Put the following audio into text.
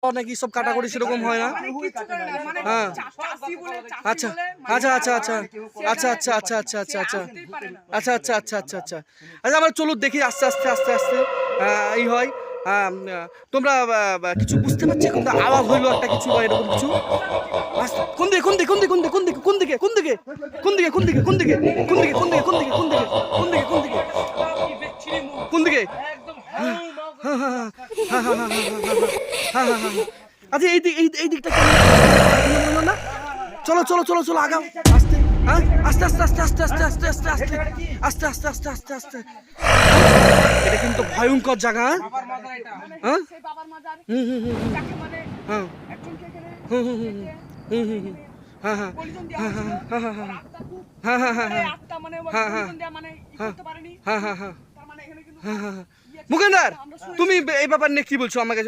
নাকি সব কাটাকুটি সেরকম হয় না? হ্যাঁ, আচ্ছা আচ্ছা আচ্ছা আচ্ছা আচ্ছা আচ্ছা আচ্ছা আচ্ছা আচ্ছা আচ্ছা আচ্ছা আচ্ছা আচ্ছা আচ্ছা আচ্ছা আচ্ছা আমরা চলো দেখি আস্তে আস্তে আস্তে আস্তে এই হয়। তোমরা কিছু বুঝতে পারছি? কিন্তু আওয়াজ হইলো একটা কিছু বা এরকম কিছু। কোন দিকে কোন দিকে কোন দিকে কোন দিকে কোন দিকে কোন দিকে কোন দিকে কোন দিকে কোন দিকে কোন দিকে কোন দিকে কোন দিকে কোন দিকে কোন দিকে কোন দিকে কোন দিকে? আচ্ছা এই দিকটা না, চলো চলো চলো চলো আগাও আস্তে। হ্যাঁ আস্তে আস্তে আস্তে আস্তে আস্তে আস্তে আস্তে আস্তে আস্তে আস্তে আস্তে আস্তে আস্তে। এটা কিন্তু ভয়ঙ্কর জায়গা। হ্যাঁ হুম হুম হুম হ্যাঁ হুম হুম হুম হুম হুম হুম হ্যাঁ হ্যাঁ হ্যাঁ হ্যাঁ হ্যাঁ হ্যাঁ হ্যাঁ হ্যাঁ হ্যাঁ হ্যাঁ হ্যাঁ হ্যাঁ হ্যাঁ মুকেন্দার, তুমি এই ব্যাপার নিয়ে কি বলছো আমাকে?